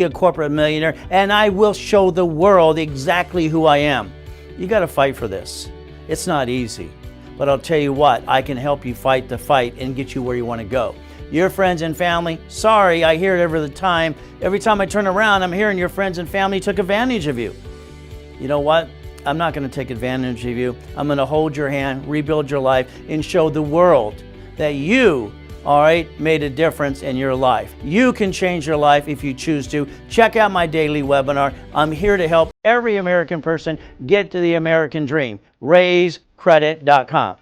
a corporate millionaire, and I will show the world exactly who I am. You got to fight for this. It's not easy, but I'll tell you what, I can help you fight the fight and get you where you want to go. Your friends and family, sorry, I hear it every time. Every time I turn around, I'm hearing your friends and family took advantage of you. You know what? I'm not going to take advantage of you. I'm going to hold your hand, rebuild your life, and show the world that you, all right, made a difference in your life. You can change your life if you choose to. Check out my daily webinar. I'm here to help every American person get to the American dream. RaisCredit.com.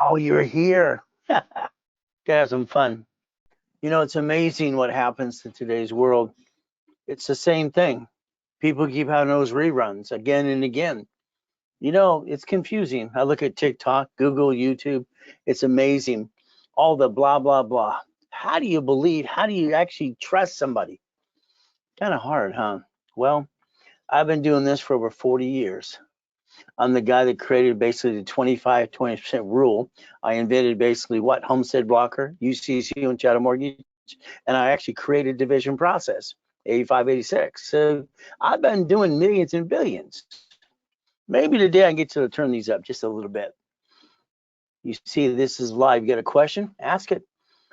Oh, you're here. Gotta have some fun. You know, it's amazing what happens in today's world. It's the same thing. People keep having those reruns again and again. You know, it's confusing. I look at TikTok, Google, YouTube. It's amazing. All the blah, blah, blah. How do you believe? How do you actually trust somebody? Kind of hard, huh? Well, I've been doing this for over 40 years. I'm the guy that created basically the 25-20% rule. I invented basically what? Homestead blocker, UCC, and chattel mortgage. And I actually created division process, 85, 86. So I've been doing millions and billions. Maybe today I get to turn these up just a little bit. You see, this is live. You got a question? Ask it.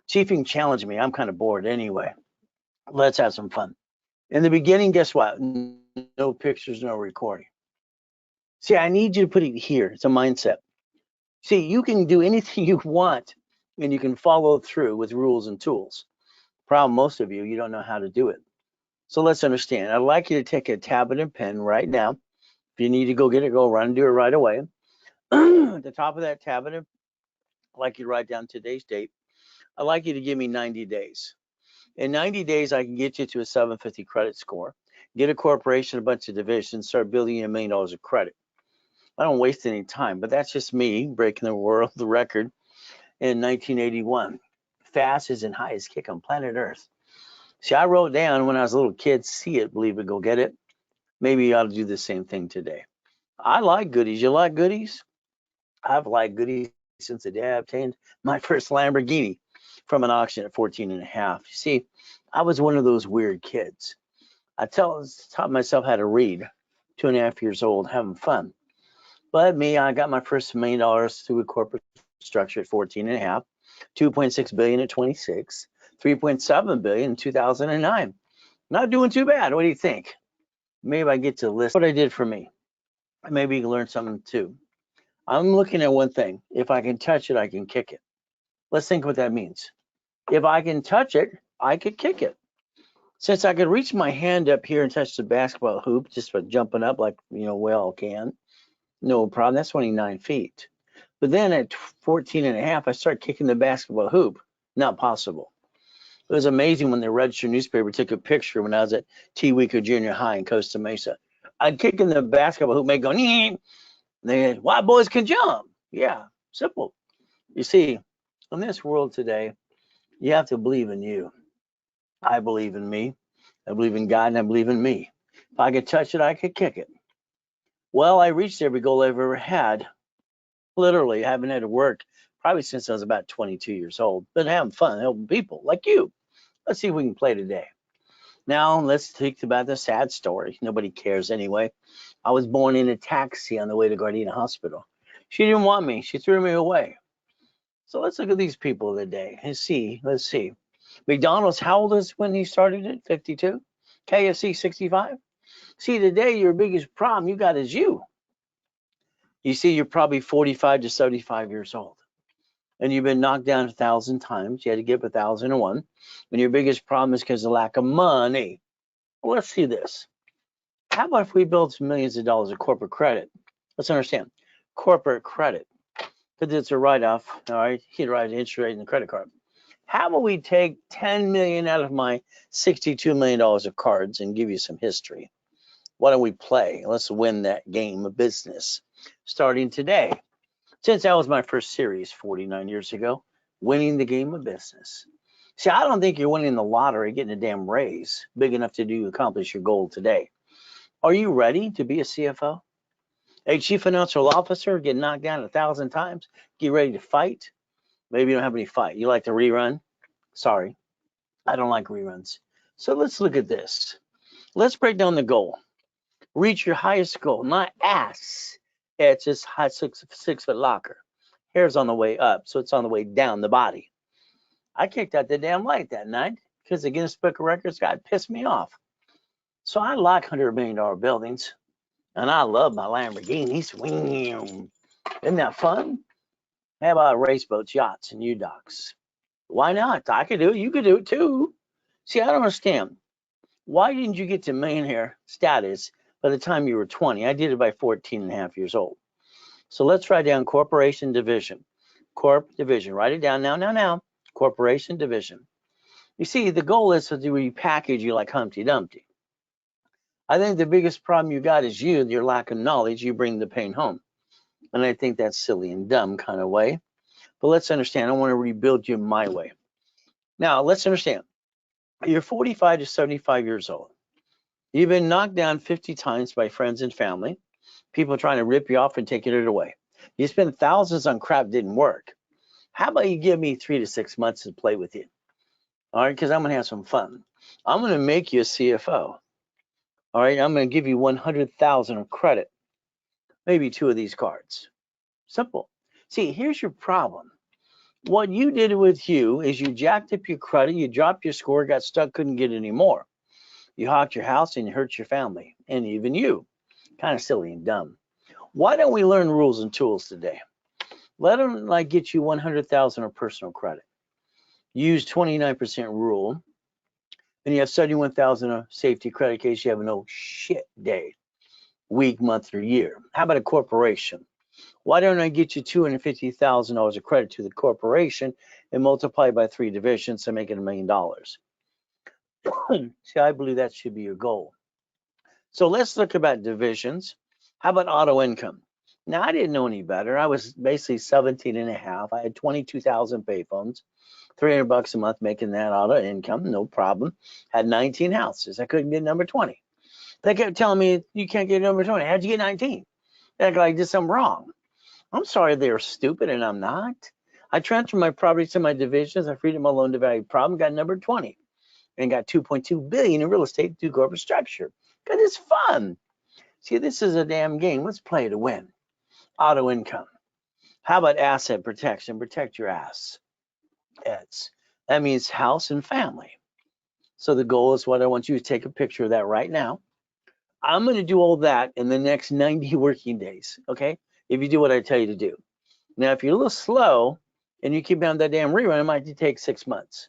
See if you can challenge me. I'm kind of bored anyway. Let's have some fun. In the beginning, guess what? No pictures, no recording. See, I need you to put it here. It's a mindset. See, you can do anything you want and you can follow through with rules and tools. Problem, most of you don't know how to do it. So let's understand. I'd like you to take a tablet and pen right now. If you need to go get it, go run and do it right away. At the top of that tablet, I'd like you to write down today's date. I'd like you to give me 90 days. In 90 days, I can get you to a 750 credit score, get a corporation, a bunch of divisions, start building you $1 million of credit. I don't waste any time, but that's just me breaking the record in 1981. Fastest and highest kick on planet Earth. See, I wrote down when I was a little kid, see it, believe it, go get it. Maybe you ought to do the same thing today. I like goodies. You like goodies? I've liked goodies since the day I obtained my first Lamborghini from an auction at 14 and a half. You see, I was one of those weird kids. I taught myself how to read, 2.5 years old, having fun. But me, I got my first $1 million through a corporate structure at 14 and a half, 2.6 billion at 26, 3.7 billion in 2009. Not doing too bad. What do you think? Maybe I get to list what I did for me. Maybe you can learn something too. I'm looking at one thing. If I can touch it, I can kick it. Let's think what that means. If I can touch it, I could kick it. Since I could reach my hand up here and touch the basketball hoop just by jumping up like, we all can, no problem. That's 29 feet. But then at 14 and a half, I started kicking the basketball hoop. Not possible. It was amazing when the Register newspaper took a picture when I was at T. Weaker Junior High in Costa Mesa. I'd kick in the basketball hoop, make go, nee. They had, white boys can jump. Yeah, simple. You see, in this world today, you have to believe in you. I believe in me. I believe in God and I believe in me. If I could touch it, I could kick it. Well, I reached every goal I've ever had. Literally, I haven't had to work probably since I was about 22 years old. Been having fun, helping people like you. Let's see if we can play today. Now, let's think about the sad story. Nobody cares anyway. I was born in a taxi on the way to Gardena Hospital. She didn't want me. She threw me away. So let's look at these people today and see. Let's see. McDonald's, how old is when he started it? 52. KFC, 65. See, today your biggest problem you got is you. You see, you're probably 45 to 75 years old. And you've been knocked down 1,000 times. You had to give 1,001. And your biggest problem is because of lack of money. Well, let's see this. How about if we build some millions of dollars of corporate credit? Let's understand. Corporate credit. Because it's a write-off, all right? You write an interest rate in the credit card. How about we take 10 million out of my $62 million of cards and give you some history? Why don't we play? Let's win that game of business starting today. Since that was my first series 49 years ago, winning the game of business. See, I don't think you're winning the lottery, getting a damn raise big enough to accomplish your goal today. Are you ready to be a CFO? A chief financial officer, get knocked down 1,000 times, get ready to fight? Maybe you don't have any fight. You like to rerun? Sorry, I don't like reruns. So let's look at this. Let's break down the goal. Reach your highest goal, not ass. It's just high 6 foot locker. Hair's on the way up, so it's on the way down the body. I kicked out the damn light that night because the Guinness Book of Records guy pissed me off. So I like $100 million buildings, and I love my Lamborghinis. Isn't that fun? How about race boats, yachts, and U-Docks? Why not? I could do it. You could do it too. See, I don't understand. Why didn't you get to millionaire status by the time you were 20? I did it by 14 and a half years old. So let's write down corporation division. Corp division. Write it down now. Corporation division. You see, the goal is to repackage you like Humpty Dumpty. I think the biggest problem you got is you, your lack of knowledge. You bring the pain home. And I think that's silly and dumb kind of way. But let's understand, I want to rebuild you my way. Now, let's understand. You're 45 to 75 years old. You've been knocked down 50 times by friends and family. People trying to rip you off and taking it away. You spend thousands on crap, didn't work. How about you give me 3 to 6 months to play with you? All right, because I'm going to have some fun. I'm going to make you a CFO. All right, I'm going to give you 100,000 of credit. Maybe 2 of these cards. Simple. See, here's your problem. What you did with you is you jacked up your credit, you dropped your score, got stuck, couldn't get any more. You hawked your house and you hurt your family, and even you. Kind of silly and dumb. Why don't we learn rules and tools today? Let them get you 100,000 of personal credit. Use 29% rule, and you have 71,000 of safety credit in case you have a no shit day, week, month, or year. How about a corporation? Why don't I get you $250,000 of credit to the corporation and multiply by 3 divisions to make it $1 million? See, I believe that should be your goal. So let's look about divisions. How about auto income? Now, I didn't know any better. I was basically 17 and a half. I had 22,000 payphones, $300 a month making that auto income, no problem. Had 19 houses. I couldn't get number 20. They kept telling me, you can't get number 20. How'd you get 19? Like I did something wrong. I'm sorry they're stupid, and I'm not. I transferred my properties to my divisions. I freed up my loan to value problem, got number 20, and got 2.2 billion in real estate through corporate structure. Because it's fun. See, this is a damn game. Let's play to win. Auto income. How about asset protection? Protect your ass. That means house and family. So the goal is what I want you to take a picture of that right now. I'm going to do all that in the next 90 working days, okay? If you do what I tell you to do. Now, if you're a little slow and you keep on that damn rerun, it might take 6 months.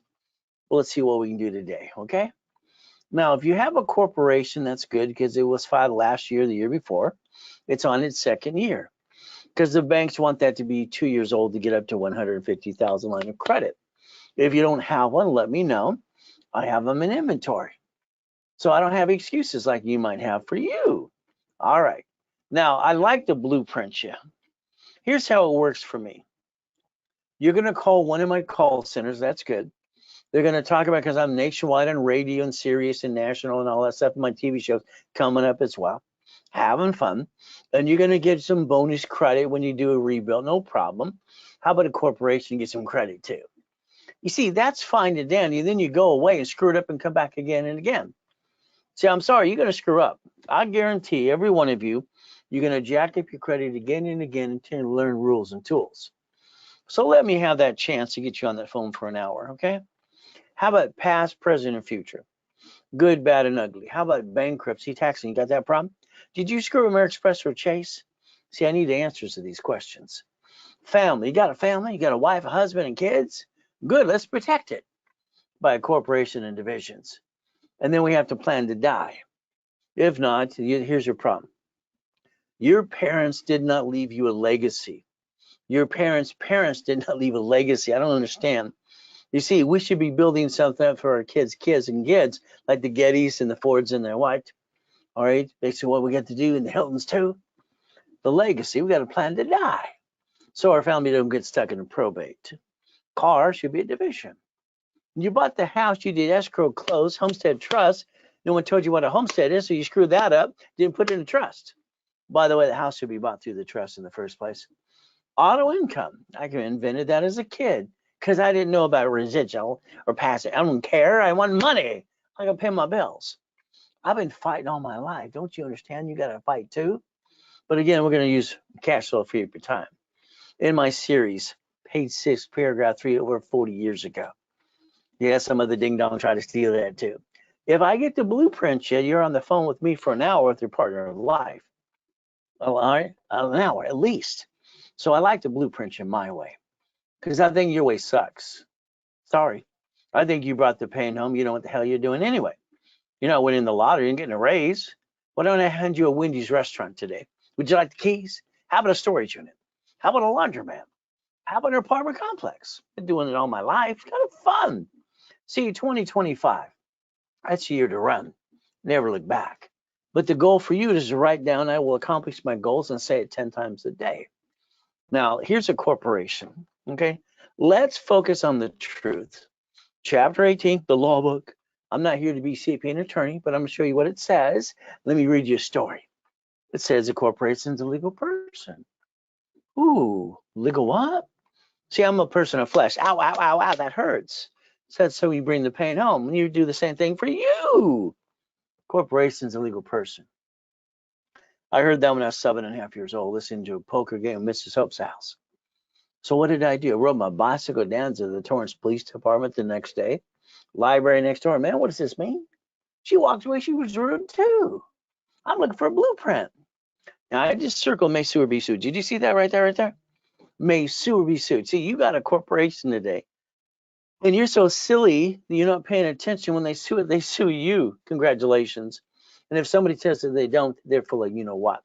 Well, let's see what we can do today, okay? Now, if you have a corporation, that's good because it was filed last year, the year before. It's on its second year because the banks want that to be 2 years old to get up to 150,000 line of credit. If you don't have one, let me know. I have them in inventory. So I don't have excuses like you might have for you. All right. Now, I like to blueprint you. Here's how it works for me. You're going to call one of my call centers. That's good. They're going to talk about, because I'm nationwide on radio and Sirius and national and all that stuff. My TV shows coming up as well. Having fun. And you're going to get some bonus credit when you do a rebuild. No problem. How about a corporation get some credit too? You see, that's fine and dandy. Then you go away and screw it up and come back again and again. See, I'm sorry, you're going to screw up. I guarantee every one of you, you're going to jack up your credit again and again until you learn rules and tools. So let me have that chance to get you on that phone for an hour, okay? How about past, present, and future? Good, bad, and ugly. How about bankruptcy, taxing? You got that problem? Did you screw American Express or Chase? See, I need answers to these questions. Family. You got a family? You got a wife, a husband, and kids? Good, let's protect it by a corporation and divisions. And then we have to plan to die. If not, here's your problem. Your parents did not leave you a legacy. Your parents' did not leave a legacy. I don't understand. You see, we should be building something up for our kids, like the Gettys and the Fords and their wife. All right, basically what we got to do, and the Hiltons too. The legacy, we got to plan to die. So our family don't get stuck in a probate. Car should be a division. You bought the house, you did escrow, close, homestead trust. No one told you what a homestead is, so you screwed that up, didn't put it in a trust. By the way, the house should be bought through the trust in the first place. Auto income, I invented that as a kid because I didn't know about residual or passive. I don't care, I want money. I gotta pay my bills. I've been fighting all my life. Don't you understand? You gotta fight too. But again, we're gonna use cash flow for your time. In my series, page 6, paragraph 3, over 40 years ago. Yeah, some of the ding dong try to steal that too. If I get the blueprint you, you're on the phone with me for an hour with your partner of life. All right, an hour at least. So I like to blueprint you my way because I think your way sucks. Sorry. I think you brought the pain home. You know what the hell you're doing anyway. You're not winning the lottery and getting a raise. Why don't I hand you a Wendy's restaurant today? Would you like the keys? How about a storage unit? How about a laundromat? How about an apartment complex? Been doing it all my life. Kind of fun. See, 2025, that's the year to run. Never look back. But the goal for you is to write down, I will accomplish my goals, and say it 10 times a day. Now, here's a corporation, okay? Let's focus on the truth. Chapter 18, the law book. I'm not here to be CPA and attorney, but I'm going to show you what it says. Let me read you a story. It says a corporation is a legal person. Ooh, legal what? See, I'm a person of flesh. Ow, ow, ow, ow, that hurts. Said so you bring the pain home. And you do the same thing for you. Corporation's a legal person. I heard that when I was 7.5 years old, listening to a poker game at Mrs. Hope's house. So what did I do? I rode my bicycle down to the Torrance Police Department the next day. Library next door. Man, what does this mean? She walked away. She was rude too. I'm looking for a blueprint. Now, I just circled may sue or be sued. Did you see that right there, right there? May sue or be sued. See, you got a corporation today. And you're so silly that you're not paying attention. When they sue it, they sue you. Congratulations. And if somebody says that they don't, they're full of you know what.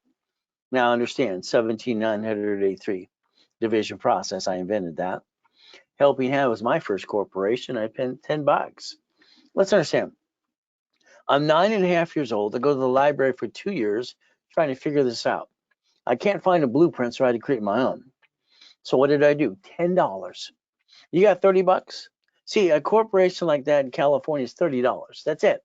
Now understand, 17983 division process. I invented that. Helping Hand was my first corporation. I paid $10. Let's understand. I'm 9.5 years old. I go to the library for 2 years trying to figure this out. I can't find a blueprint, so I had to create my own. So what did I do? $10. You got $30? See, a corporation like that in California is $30. That's it.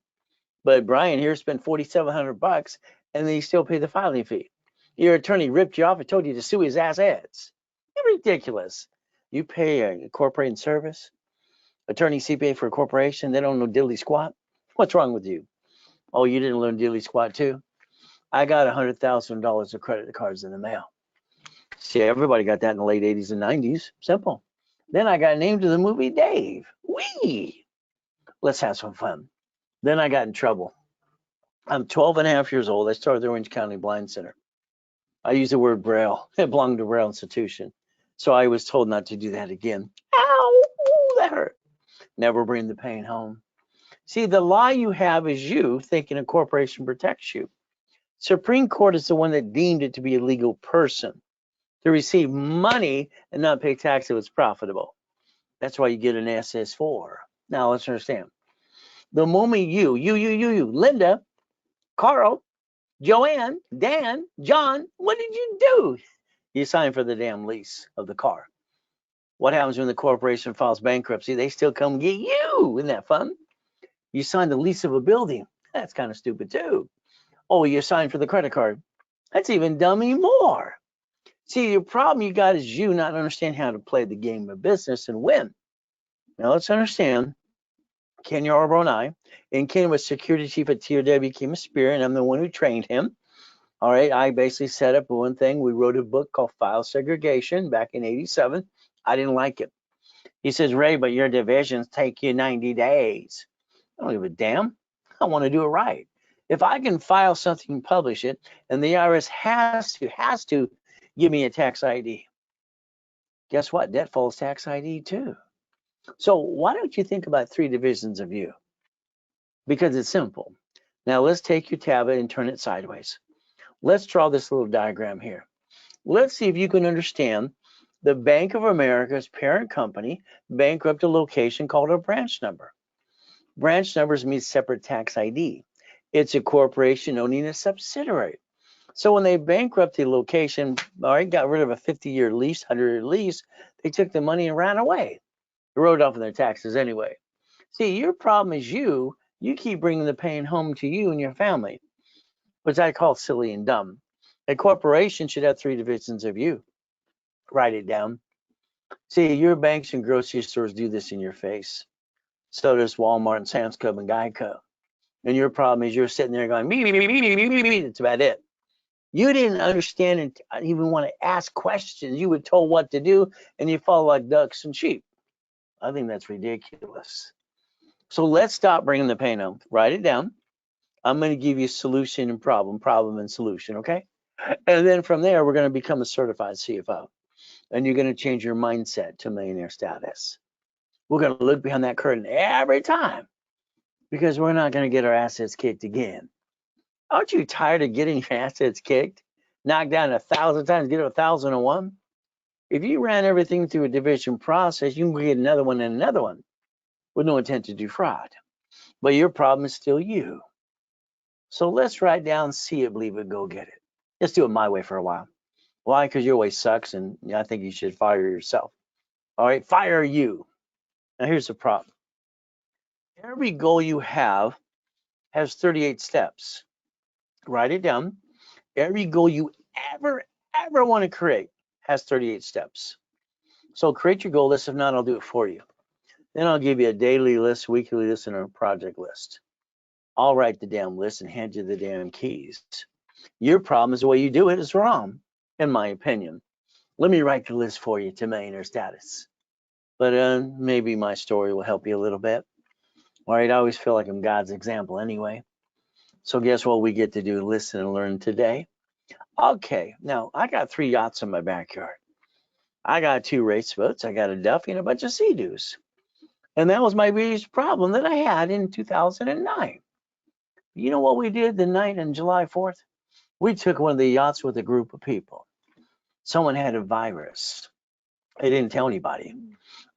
But Brian here spent $4,700 and then he still paid the filing fee. Your attorney ripped you off and told you to sue his ass heads. You're ridiculous. You pay a corporation service, attorney CPA for a corporation, they don't know diddly squat. What's wrong with you? Oh, you didn't learn diddly squat too? I got $100,000 of credit cards in the mail. See, everybody got that in the late 80s and 90s. Simple. Then I got named to the movie Dave. Whee! Let's have some fun. Then I got in trouble. I'm 12.5 years old. I started the Orange County Blind Center. I use the word Braille. It belonged to Braille Institution. So I was told not to do that again. Ow! Ooh, that hurt. Never bring the pain home. See, the lie you have is you thinking a corporation protects you. Supreme Court is the one that deemed it to be a legal person to receive money and not pay tax if it's profitable. That's why you get an SS4. Now let's understand. The moment you, Linda, Carl, Joanne, Dan, John, what did you do? You signed for the damn lease of the car. What happens when the corporation files bankruptcy? They still come get you. Isn't that fun? You signed the lease of a building. That's kind of stupid too. Oh, you signed for the credit card. That's even dummy more. See, your problem you got is you not understanding how to play the game of business and win. Now let's understand, Ken Yarbrough and Ken was security chief at TRW, came a Spirit, and I'm the one who trained him. All right, I basically set up one thing. We wrote a book called File Segregation back in '87. I didn't like it. He says, Ray, but your divisions take you 90 days. I don't give a damn. I want to do it right. If I can file something and publish it, and the IRS has to give me a tax ID, guess what? Debt falls tax ID too. So why don't you think about 3 divisions of you? Because it's simple. Now let's take your tablet and turn it sideways. Let's draw this little diagram here. Let's see if you can understand the Bank of America's parent company bankrupt a location called a branch number. Branch numbers mean separate tax ID. It's a corporation owning a subsidiary. So when they bankrupt the location, all right, got rid of a 50-year lease, 100-year lease, they took the money and ran away. They wrote off on their taxes anyway. See, your problem is you keep bringing the pain home to you and your family, which I call silly and dumb. A corporation should have 3 divisions of you. Write it down. See, your banks and grocery stores do this in your face. So does Walmart and Sam's Club and Geico. And your problem is you're sitting there going, me. That's about it. You didn't understand and even want to ask questions. You were told what to do, and you follow like ducks and sheep. I think that's ridiculous. So let's stop bringing the pain home. Write it down. I'm going to give you solution and problem and solution, okay? And then from there, we're going to become a certified CFO. And you're going to change your mindset to millionaire status. We're going to look behind that curtain every time because we're not going to get our assets kicked again. Aren't you tired of getting your assets kicked? Knocked down 1,000 times, get 1,001? If you ran everything through a division process, you can get another one and another one with no intent to defraud. But your problem is still you. So let's write down, see it, believe it, go get it. Let's do it my way for a while. Why? Because your way sucks, and I think you should fire yourself. All right, fire you. Now here's the problem. Every goal you have has 38 steps. Write it down. Every goal you ever want to create has 38 steps. So create your goal list. If not, I'll do it for you. Then I'll give you a daily list, weekly list, and a project list. I'll write the damn list and hand you the damn keys. Your problem is the way you do it is wrong, in my opinion. Let me write the list for you to millionaire status. But maybe my story will help you a little bit. All right, I always feel like I'm God's example anyway. So guess what we get to do? Listen and learn today. Okay, now I got 3 yachts in my backyard. I got 2 race boats. I got a Duffy and a bunch of Sea-Doos. And that was my biggest problem that I had in 2009. You know what we did the night on July 4th? We took one of the yachts with a group of people. Someone had a virus. They didn't tell anybody.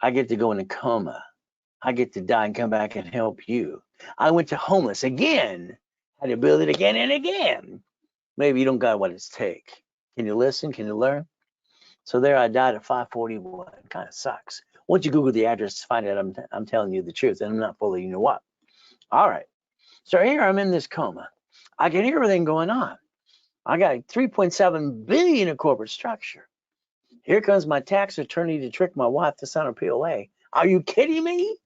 I get to go in a coma. I get to die and come back and help you. I went to homeless again. Had to build it again and again. Maybe you don't got what it's take. Can you listen? Can you learn? So there I died at 541. Kind of sucks. Once you Google the address to find out, I'm telling you the truth, and I'm not fooling you know what. All right. So here I'm in this coma. I can hear everything going on. I got 3.7 billion in corporate structure. Here comes my tax attorney to trick my wife to sign a POA. Are you kidding me?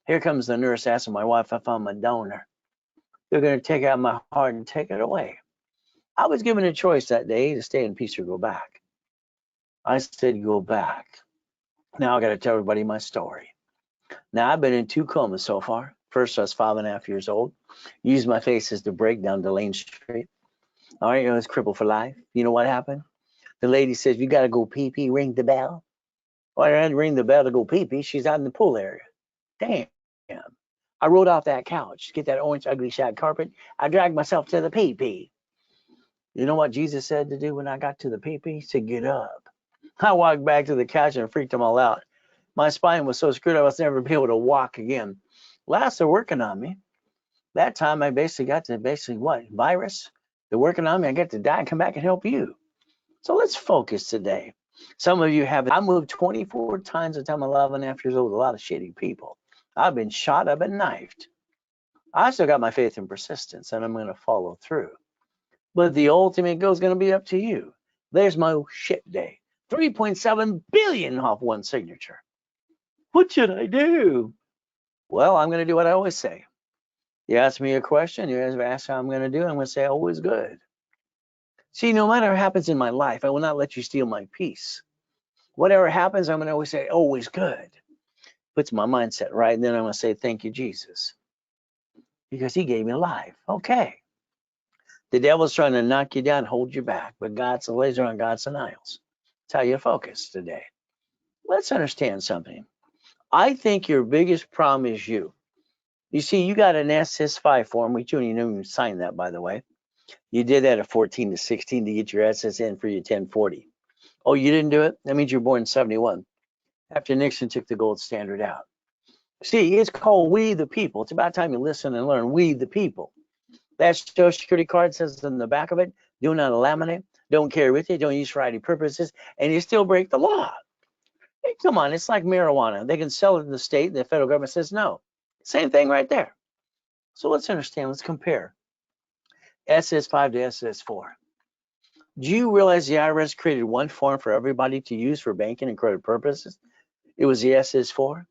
Here comes the nurse asking my wife if I found my donor. They're going to take out my heart and take it away. I was given a choice that day to stay in peace or go back. I said, go back. Now I got to tell everybody my story. Now I've been in 2 comas so far. First, I was 5.5 years old. Used my face as the brake down Delane Street. All right, I was crippled for life. You know what happened? The lady says, you got to go pee-pee, ring the bell. Well, I had to ring the bell to go pee-pee. She's out in the pool area. Damn. I rolled off that couch, get that orange ugly shag carpet. I dragged myself to the pee-pee. You know what Jesus said to do when I got to the pee-pee? He said, get up. I walked back to the couch and freaked them all out. My spine was so screwed I was never be able to walk again. Last, they're working on me. That time I basically got to what? Virus? They're working on me. I get to die and come back and help you. So let's focus today. Some of you have. I moved 24 times until I'm 11 and a half years old with a lot of shitty people. I've been shot, I've been knifed. I still got my faith and persistence, and I'm going to follow through. But the ultimate goal is going to be up to you. There's my shit day. 3.7 billion off one signature. What should I do? Well, I'm going to do what I always say. You ask me a question, you ask how I'm going to do, I'm going to say always good. See, no matter what happens in my life, I will not let you steal my peace. Whatever happens, I'm going to always say always good. Puts my mindset right, and then I'm going to say thank you, Jesus, because he gave me life. Okay. The devil's trying to knock you down, hold you back, but God's a laser on God's denials. That's how you focus today. Let's understand something. I think your biggest problem is you. You see, you got an SS5 form, which you don't even sign that, by the way. You did that at 14 to 16 to get your SSN for your 1040. Oh, you didn't do it? That means you're born in 71, after Nixon took the gold standard out. See, it's called We the People. It's about time you listen and learn. We the People. That Social Security card says in the back of it, do not laminate, don't carry with you, don't use for ID purposes, and you still break the law. Hey, come on, it's like marijuana. They can sell it in the state, and the federal government says no. Same thing right there. So let's understand, let's compare SS5 to SS4. Do you realize the IRS created one form for everybody to use for banking and credit purposes? It was the SS4.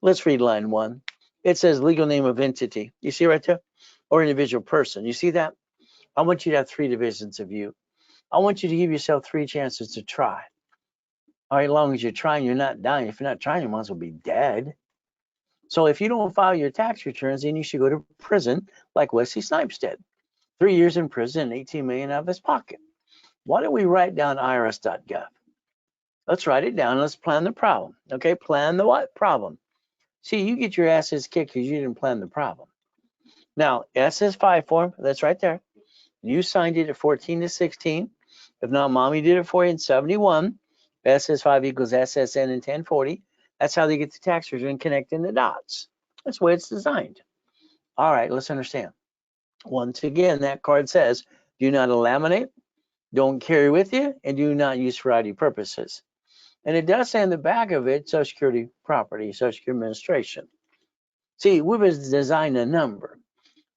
Let's read line 1. It says legal name of entity. You see right there? Or individual person. You see that? I want you to have 3 divisions of you. I want you to give yourself 3 chances to try. All right, as long as you're trying, you're not dying. If you're not trying, you might as well be dead. So if you don't file your tax returns, then you should go to prison like Wesley Snipes did. 3 years in prison and 18 million out of his pocket. Why don't we write down irs.gov? Let's write it down. Let's plan the problem. Okay, plan the what? Problem. See, you get your asses kicked because you didn't plan the problem. Now, SS5 form, that's right there. You signed it at 14 to 16. If not, mommy did it for you in 71. SS5 equals SSN in 1040. That's how they get the tax return, connecting the dots. That's the way it's designed. All right, let's understand. Once again, that card says, do not laminate, don't carry with you, and do not use for ID purposes. And it does say in the back of it, Social Security property, Social Security administration. See, we've designed a number.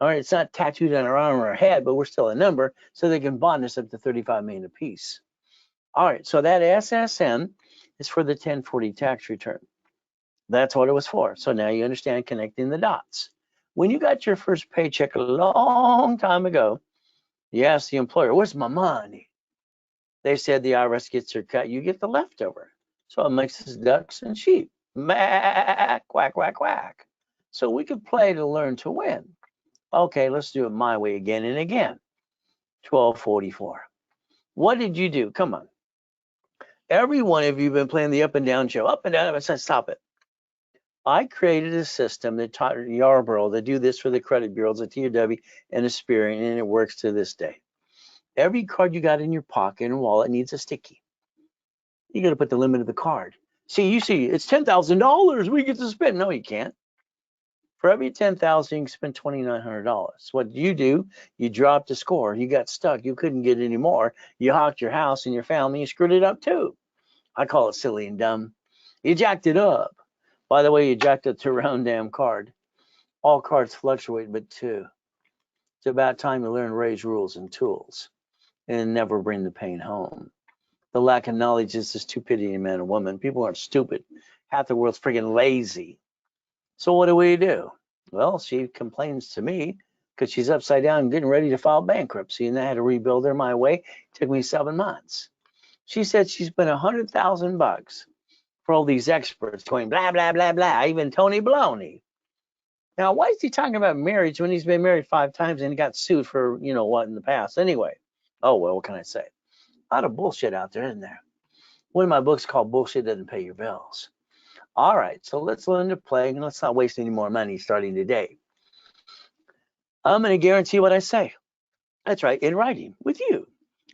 All right, it's not tattooed on our arm or our head, but we're still a number, so they can bond us up to 35 million apiece. All right, so that SSN is for the 1040 tax return. That's what it was for. So now you understand connecting the dots. When you got your first paycheck a long time ago, you asked the employer, where's my money? They said the IRS gets their cut, you get the leftover. So it makes us ducks and sheep. Quack, quack, quack. So we could play to learn to win. Okay, let's do it my way again and again. 1244. What did you do? Come on. Every one of you have been playing the up and down show. Up and down. I said, stop it. I created a system that taught Yarborough to do this for the credit bureaus, the TOW, and Experian, and it works to this day. Every card you got in your pocket and wallet needs a sticky. You got to put the limit of the card. See, you see, it's $10,000 we get to spend. No, you can't. For every $10,000, you can spend $2,900. What you do, you dropped the score. You got stuck. You couldn't get any more. You hawked your house and your family. You screwed it up too. I call it silly and dumb. You jacked it up. By the way, you jacked up to a round damn card. All cards fluctuate but 2. It's about time you learn Ray's rules and tools and never bring the pain home. The lack of knowledge is the stupidity in man and woman. People aren't stupid. Half the world's freaking lazy. So what do? Well, she complains to me because she's upside down getting ready to file bankruptcy, and I had to rebuild her my way. It took me 7 months. She said she spent $100,000 for all these experts going blah, blah, blah, blah, even Tony Baloney. Now, why is he talking about marriage when he's been married 5 times and he got sued for, you know what, in the past? Anyway, oh, well, what can I say? A lot of bullshit out there, isn't there? One of my books called Bullshit Doesn't Pay Your Bills. All right, so let's learn to play and let's not waste any more money starting today. I'm going to guarantee what I say. That's right, in writing with you.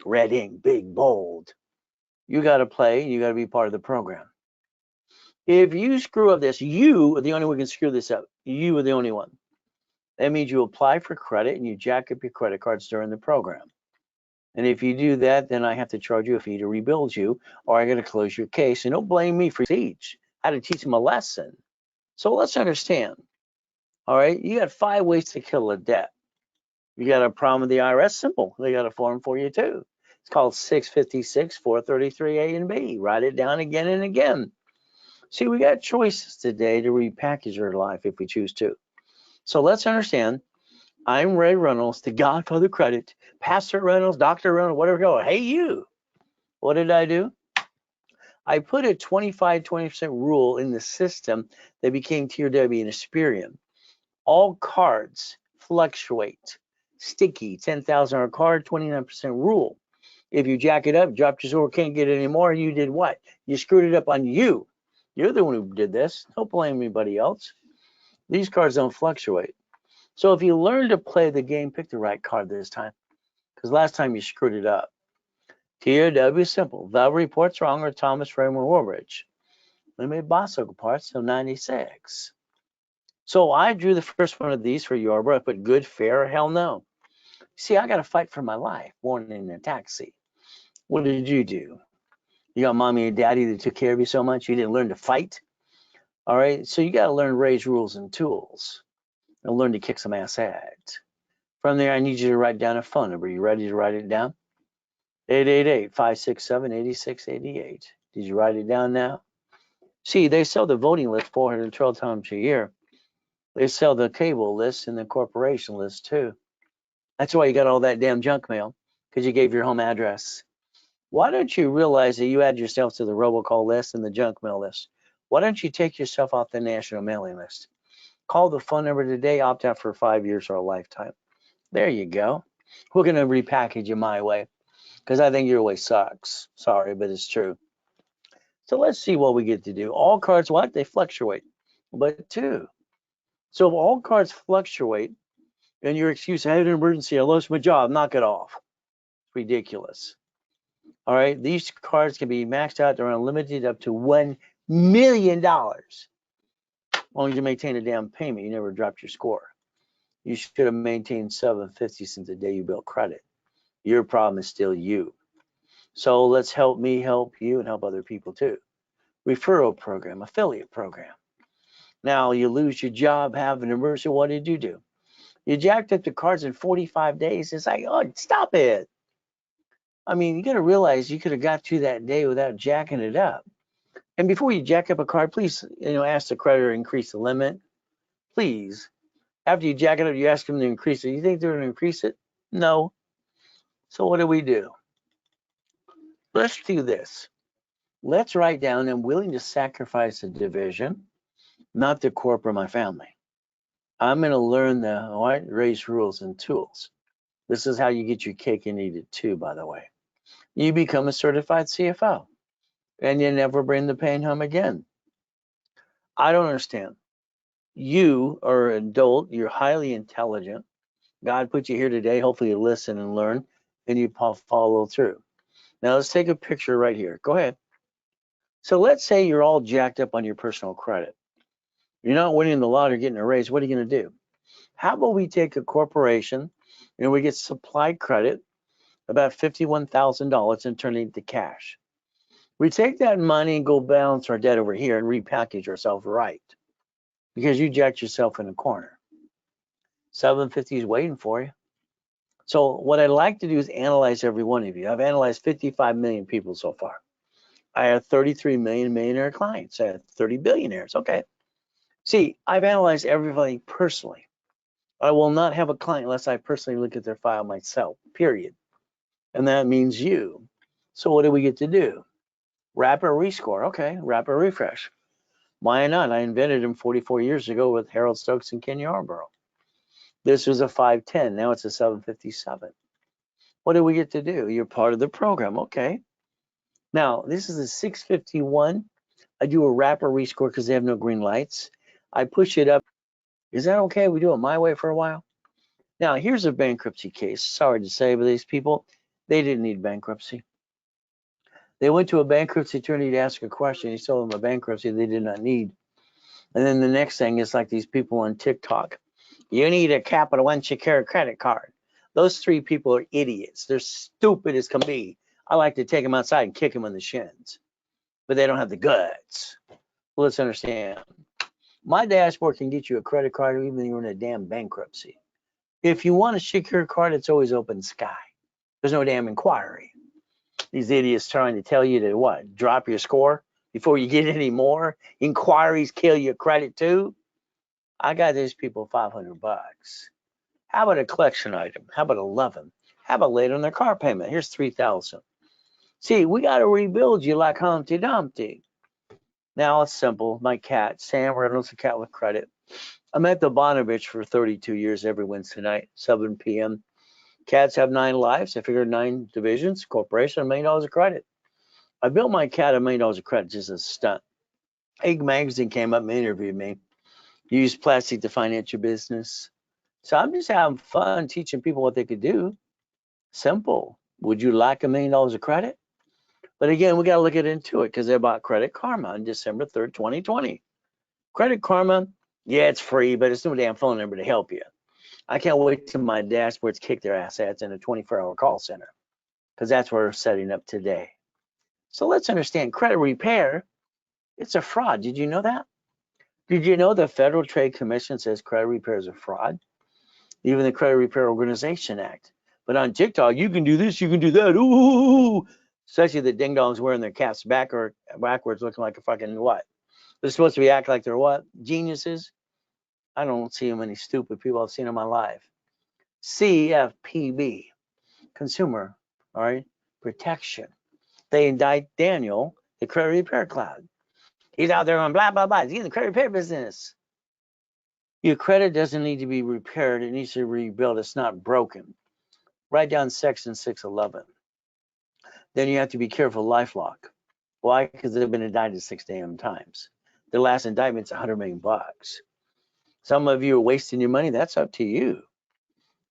Red ink, big, bold. You got to play. You got to be part of the program. If you screw up this, you are the only one who can screw this up. You are the only one. That means you apply for credit and you jack up your credit cards during the program. And if you do that, then I have to charge you a fee to rebuild you, or I got to close your case. And don't blame me for teach. I had to teach them a lesson. So let's understand. All right, you got 5 ways to kill a debt. You got a problem with the IRS? Simple. They got a form for you too. It's called 656 433A and B. Write it down again and again. See, we got choices today to repackage our life if we choose to. So let's understand. I'm Ray Reynolds, the Godfather Credit, Pastor Reynolds, Dr. Reynolds, whatever go. Hey, you. What did I do? I put a 25-20% rule in the system that became Tier W and Experian. All cards fluctuate. Sticky, $10,000 card, 29% rule. If you jack it up, dropped your score, can't get it anymore, you did what? You screwed it up on you. You're the one who did this. Don't blame anybody else. These cards don't fluctuate. So if you learn to play the game, pick the right card this time. Because last time you screwed it up. TOW simple. Valve reports wrong or Thomas Raymond Woolridge. They made Bosco parts till 96. So I drew the first one of these for Yorba. I put good, fair, hell no. See, I got to fight for my life, born in a taxi. What did you do? You got mommy and daddy that took care of you so much you didn't learn to fight? All right, so you got to learn Ray's rules and tools and learn to kick some ass at. From there, I need you to write down a phone number. You ready to write it down? 888-567-8688. Did you write it down now? See, they sell the voting list 412 times a year. They sell the cable list and the corporation list too. That's why you got all that damn junk mail, because you gave your home address. Why don't you realize that you add yourself to the robocall list and the junk mail list? Why don't you take yourself off the national mailing list? Call the phone number today, opt out for 5 years or a lifetime. There you go. We're going to repackage you my way, because I think your way sucks. Sorry, but it's true. So let's see what we get to do. All cards, what? They fluctuate, but two. So if all cards fluctuate, and your excuse, I had an emergency, I lost my job, knock it off. It's ridiculous. All right, these cards can be maxed out. They're unlimited up to $1 million. Only to maintain a damn payment. You never dropped your score. You should have maintained 750 since the day you built credit. Your problem is still you. So let's help me help you and help other people too. Referral program, affiliate program. Now you lose your job, have an emergency. What did you do? You jacked up the cards in 45 days. It's like, oh, stop it. I mean, you got to realize you could have got to that day without jacking it up. And before you jack up a card, please, ask the creditor to increase the limit. Please. After you jack it up, you ask them to increase it. You think they're going to increase it? No. So what do? Let's do this. Let's write down, I'm willing to sacrifice a division, not the corp or my family. I'm going to learn the Ray's rules and tools. This is how you get your cake and eat it too, by the way. You become a certified CFO, and you never bring the pain home again. I don't understand. You are an adult. You're highly intelligent. God put you here today. Hopefully you listen and learn, and you follow through. Now let's take a picture right here. Go ahead. So let's say you're all jacked up on your personal credit. You're not winning the lottery, getting a raise. What are you going to do? How about we take a corporation and we get supply credit, about $51,000, and turn it into cash. We take that money and go balance our debt over here and repackage ourselves right, because you jacked yourself in a corner. 750 is waiting for you. So what I'd like to do is analyze every one of you. I've analyzed 55 million people so far. I have 33 million millionaire clients. I have 30 billionaires. Okay. See, I've analyzed everybody personally. I will not have a client unless I personally look at their file myself, period. And that means you. So what do we get to do? Rapid rescore. Okay, rapid refresh. Why not? I invented them 44 years ago with Harold Stokes and Ken Yarborough. This was a 510. Now it's a 757. What do we get to do? You're part of the program. Okay. Now, this is a 651. I do a rapid rescore because they have no green lights. I push it up. Is that okay? We do it my way for a while. Now, here's a bankruptcy case. Sorry to say, but these people, they didn't need bankruptcy. They went to a bankruptcy attorney to ask a question. He told them a bankruptcy they did not need. And then the next thing is like these people on TikTok. You need a Capital One Secure credit card. Those three people are idiots. They're stupid as can be. I like to take them outside and kick them in the shins, but they don't have the guts. Let's understand. My dashboard can get you a credit card even when you're in a damn bankruptcy. If you want a secure card, it's always open sky. There's no damn inquiry. These idiots trying to tell you to what? Drop your score before you get any more? Inquiries kill your credit too? I got these people $500. How about a collection item? How about 11? How about later on their car payment? Here's 3,000. See, we got to rebuild you like Humpty Dumpty. Now it's simple. My cat, Sam Reynolds, a cat with credit. I'm at the Bonovich for 32 years every Wednesday night, 7 p.m. Cats have 9 lives. I figured 9 divisions, corporation, $1 million of credit. I built my cat $1 million of credit just as a stunt. Egg Magazine came up and interviewed me. Use plastic to finance your business. So I'm just having fun teaching people what they could do. Simple. Would you like $1 million of credit? But again, we got to look into it because they bought Credit Karma on December 3rd, 2020. Credit Karma, yeah, it's free, but it's no damn phone number to help you. I can't wait till my dashboards kick their assets in a 24-hour call center because that's what we're setting up today. So let's understand credit repair. It's a fraud. Did you know that? Did you know the Federal Trade Commission says credit repair is a fraud? Even the Credit Repair Organization Act. But on TikTok, you can do this, you can do that. Ooh, especially the ding dongs wearing their caps backwards, looking like a fucking what? They're supposed to be acting like they're what? Geniuses? I don't see many stupid people I've seen in my life. CFPB, Consumer, all right, Protection. They indict Daniel, the credit repair cloud. He's out there on blah, blah, blah. He's in the credit repair business. Your credit doesn't need to be repaired. It needs to be rebuilt. It's not broken. Write down section 611. Then you have to be careful, LifeLock. Why? Because they've been indicted 6 damn times. Their last indictment's $100 million. Some of you are wasting your money. That's up to you.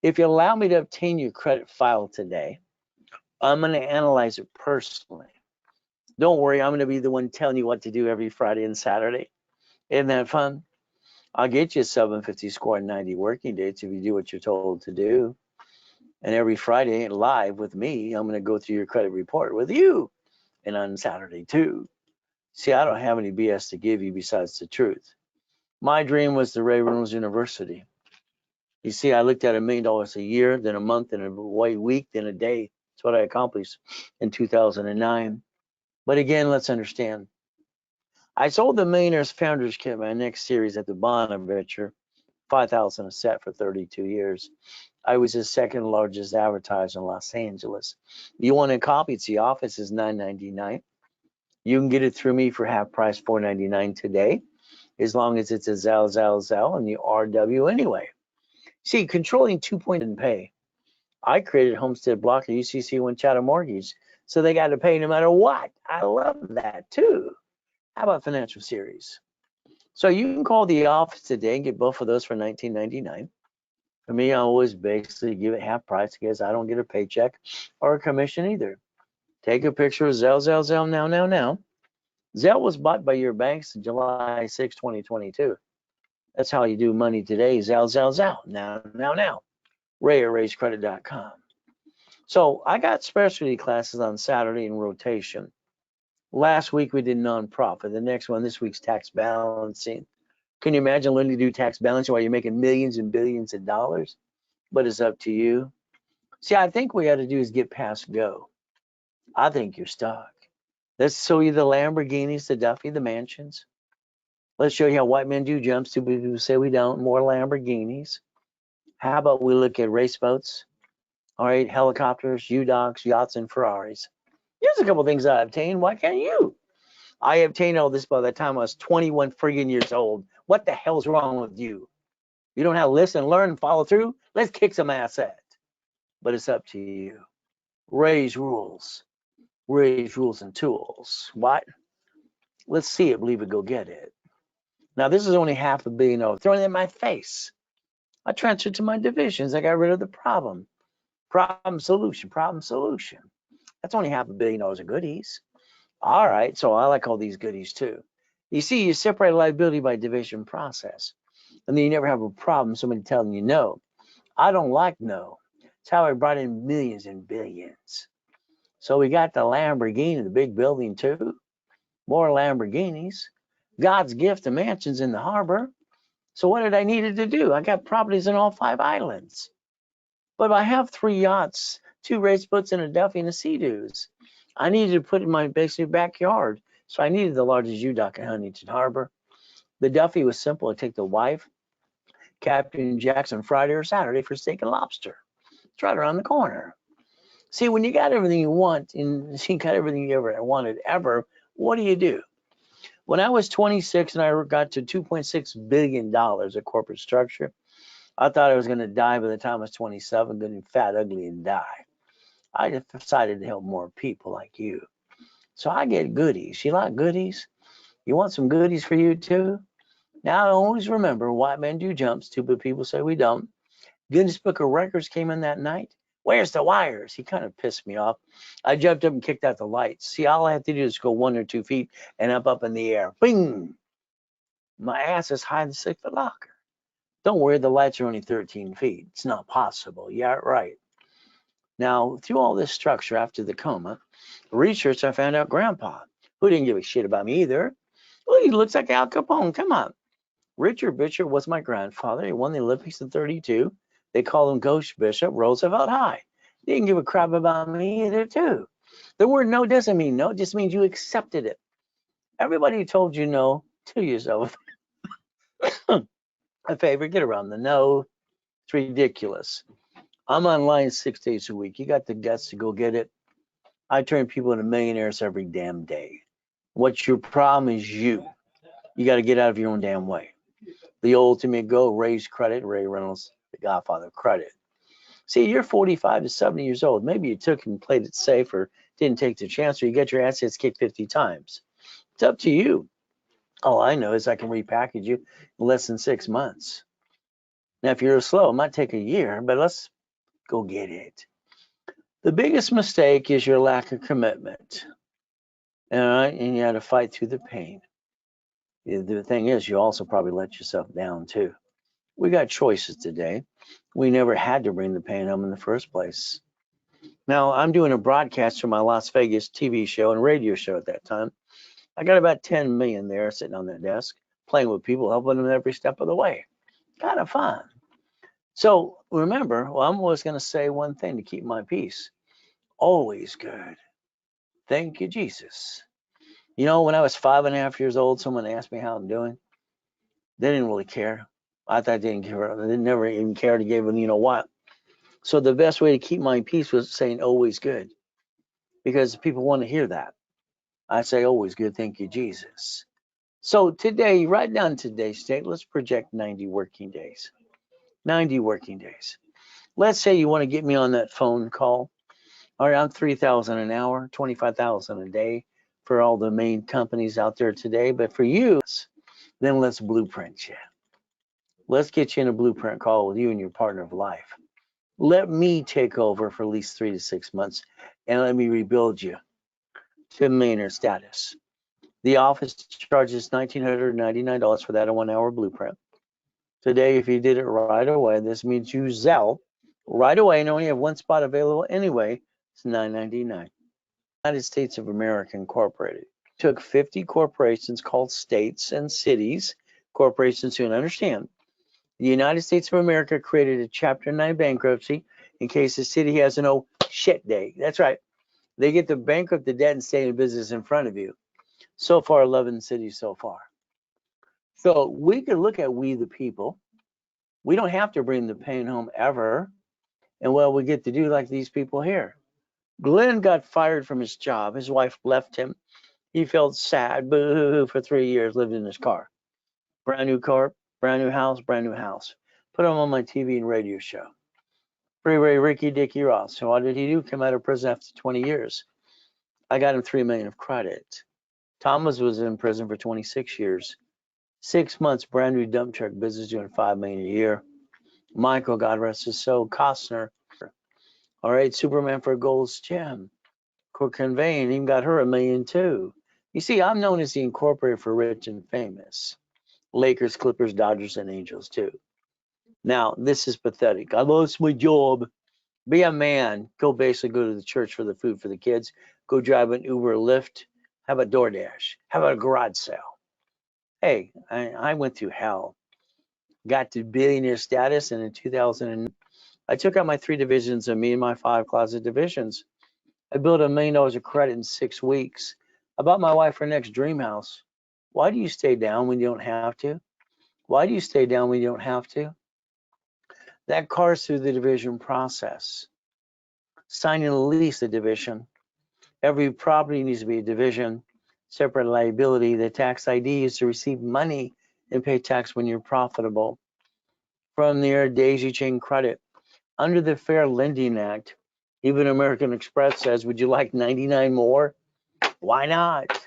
If you allow me to obtain your credit file today, I'm going to analyze it personally. Don't worry, I'm going to be the one telling you what to do every Friday and Saturday. Isn't that fun? I'll get you a 750 score in 90 working days if you do what you're told to do. And every Friday live with me, I'm going to go through your credit report with you. And on Saturday too. See, I don't have any BS to give you besides the truth. My dream was the Ray Reynolds University. You see, I looked at $1 million a year, then a month, then a week, then a day. That's what I accomplished in 2009. But again, let's understand. I sold the Millionaires Founders Kit, my next series at the Bonaventure, $5,000 a set for 32 years. I was the second largest advertiser in Los Angeles. You want a copy? It's the office is $9.99. You can get it through me for half price, $4.99 today, as long as it's a Zell, and the RW anyway. See, controlling 2 point and pay. I created Homestead Block and UCC One Chatham Mortgage, so they got to pay no matter what. I love that too. How about Financial Series? So you can call the office today and get both of those for $19.99. For me, I always basically give it half price because I don't get a paycheck or a commission either. Take a picture of Zell now. Zelle was bought by your banks in July 6, 2022. That's how you do money today. Zelle. Now. RayRaisCredit.com. So I got specialty classes on Saturday in rotation. Last week we did nonprofit. The next one, this week's tax balancing. Can you imagine learning to do tax balancing while you're making millions and billions of dollars? But it's up to you. See, I think what we got to do is get past go. I think you're stuck. Let's show you the Lamborghinis, the Duffy, the mansions. Let's show you how white men do jumps. Two people say we don't. More Lamborghinis. How about we look at race boats? All right, helicopters, U-Docks, yachts, and Ferraris. Here's a couple things I obtained. Why can't you? I obtained all this by the time I was 21 friggin' years old. What the hell's wrong with you? You don't have to listen, learn, and follow through? Let's kick some ass at. But it's up to you. Ray's rules. Ray's rules and tools. What? Let's see it, believe it, go get it. Now, this is only $500 million. Throwing it in my face. I transferred to my divisions. I got rid of the problem. Problem, solution. That's only $500 million of goodies. All right, so I like all these goodies too. You see, you separate liability by division process. And then you never have a problem, somebody telling you no. I don't like no. That's how I brought in millions and billions. So we got the Lamborghini, the big building too. More Lamborghinis. God's gift of mansions in the harbor. So what did I needed to do? I got properties in all 5 islands. But I have 3 yachts, 2 race boats, and a Duffy and a Sea-Doos. I needed to put in my basically backyard. So I needed the largest U-Dock in Huntington Harbor. The Duffy was simple. I take the wife, Captain Jackson, Friday or Saturday for steak and lobster. It's right around the corner. See, when you got everything you want and you got everything you ever wanted ever, what do? When I was 26 and I got to $2.6 billion of corporate structure, I thought I was going to die by the time I was 27, getting fat, ugly, and die. I just decided to help more people like you. So I get goodies. You like goodies? You want some goodies for you too? Now, I always remember white men do jumps, stupid people say we don't. Guinness Book of Records came in that night. Where's the wires? He kind of pissed me off. I jumped up and kicked out the lights. See, all I have to do is go 1 or 2 feet and up in the air. Bing! My ass is high in the 6-foot locker. Don't worry, the lights are only 13 feet. It's not possible. Yeah, right. Now, through all this structure after the coma, research, I found out Grandpa, who didn't give a shit about me either. Well, he looks like Al Capone. Come on. Richard Bishop was my grandfather. He won the Olympics in '32. They called him Ghost Bishop, Roosevelt High. They didn't give a crap about me either, too. The word no doesn't mean no. It just means you accepted it. Everybody who told you no, to yourself a favor, get around the no. It's ridiculous. I'm online 6 days a week. You got the guts to go get it. I turn people into millionaires every damn day. What's your problem is you. You got to get out of your own damn way. The ultimate goal, raise credit, Ray Reynolds, the godfather of credit. See, you're 45 to 70 years old. Maybe you took and played it safe or didn't take the chance, or you get your assets kicked 50 times. It's up to you. All I know is I can repackage you in less than 6 months. Now, if you're slow, it might take a year, but let's go get it. The biggest mistake is your lack of commitment. All right, and you had to fight through the pain. The thing is, you also probably let yourself down too. We got choices today. We never had to bring the pain home in the first place. Now, I'm doing a broadcast from my Las Vegas TV show and radio show at that time. I got about 10 million there sitting on that desk, playing with people, helping them every step of the way. Kind of fun. So remember, I'm always going to say one thing to keep my peace. Always good. Thank you, Jesus. You know, when I was 5.5 years old, someone asked me how I'm doing. They didn't really care. I thought they didn't care. They never even cared to give them, you know what. So the best way to keep my peace was saying always good, because people want to hear that. I say always good. Thank you, Jesus. So today, write down today's date. Let's project 90 working days. 90 working days. Let's say you want to get me on that phone call. All right, I'm $3,000 an hour, $25,000 a day for all the main companies out there today. But for you, then let's blueprint you. Let's get you in a blueprint call with you and your partner of life. Let me take over for at least 3 to 6 months and let me rebuild you to millionaire status. The office charges $1,999 for that 1-hour blueprint. Today, if you did it right away, this means you Zelle right away and only have one spot available anyway. It's $9.99. United States of America Incorporated took 50 corporations called states and cities, corporations who understand. The United States of America created a Chapter 9 bankruptcy in case the city has an oh shit day. That's right. They get to bankrupt the debt and stay in business in front of you. So far, 11 cities so far. So we could look at we the people. We don't have to bring the pain home ever. And well, we get to do like these people here. Glenn got fired from his job. His wife left him. He felt sad, boo-hoo-hoo, for 3 years, lived in his car. Brand new car, brand new house, brand new house. Put him on my TV and radio show. Freeway Ricky Dickie Ross. So what did he do? Come out of prison after 20 years. I got him $3 million of credit. Thomas was in prison for 26 years. 6 months, brand new dump truck business, doing $5 million a year. Michael, God rest his soul, Costner. All right, Superman for a Gold's Gem. Conveying, even got her $1 million too. You see, I'm known as the incorporator for rich and famous. Lakers, Clippers, Dodgers, and Angels too. Now, this is pathetic. I lost my job. Be a man. Go basically go to the church for the food for the kids. Go drive an Uber or Lyft. Have a DoorDash. Have a garage sale. Hey, I went through hell. Got to billionaire status, and in 2000, I took out my 3 divisions of me and my 5 closet divisions. I built $1 million of credit in 6 weeks. I bought my wife her next dream house. Why do you stay down when you don't have to? Why do you stay down when you don't have to? That car's through the division process. Signing a lease, a division. Every property needs to be a division. Separate liability. The tax ID is to receive money and pay tax when you're profitable. From there, daisy chain credit. Under the Fair Lending Act, even American Express says, would you like 99 more? Why not?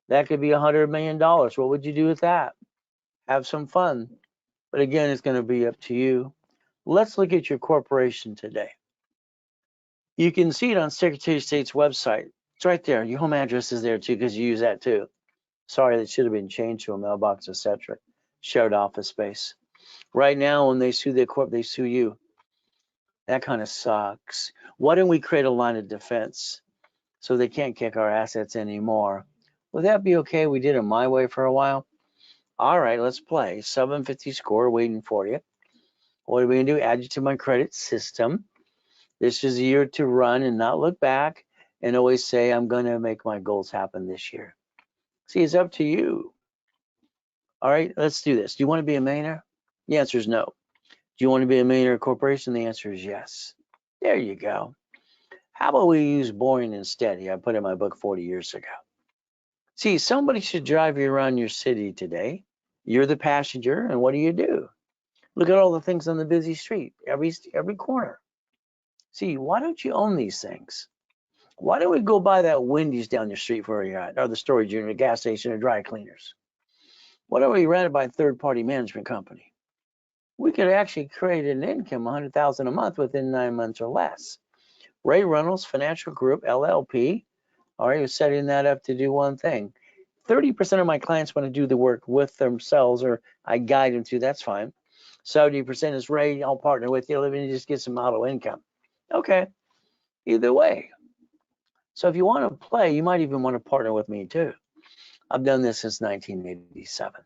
That could be $100 million. What would you do with that? Have some fun. But again, it's going to be up to you. Let's look at your corporation today. You can see it on Secretary of State's website. It's right there. Your home address is there too, because you use that too. Sorry, that should have been changed to a mailbox, etc. Shared office space. Right now, when they sue their corp, they sue you. That kind of sucks. Why don't we create a line of defense so they can't kick our assets anymore? Would that be okay? We did it my way for a while. All right, let's play. 750 score waiting for you. What are we going to do? Add you to my credit system. This is a year to run and not look back and always say, I'm going to make my goals happen this year. See, it's up to you. All right, let's do this. Do you want to be a millionaire? The answer is no. Do you want to be a millionaire corporation? The answer is yes. There you go. How about we use boring and steady? I put in my book 40 years ago. See, somebody should drive you around your city today. You're the passenger, and what do? Look at all the things on the busy street, every corner. See, why don't you own these things? Why don't we go buy that Wendy's down your street where you're at, or the storage unit, a gas station, or dry cleaners? Why don't we rent it by a third-party management company? We could actually create an income, $100,000 a month within 9 months or less. Ray Reynolds Financial Group, LLP, all right, was setting that up to do one thing. 30% of my clients want to do the work with themselves, or I guide them to, that's fine. 70% is Ray, I'll partner with you, let me just get some auto income. Okay, either way. So if you want to play, you might even want to partner with me too. I've done this since 1987.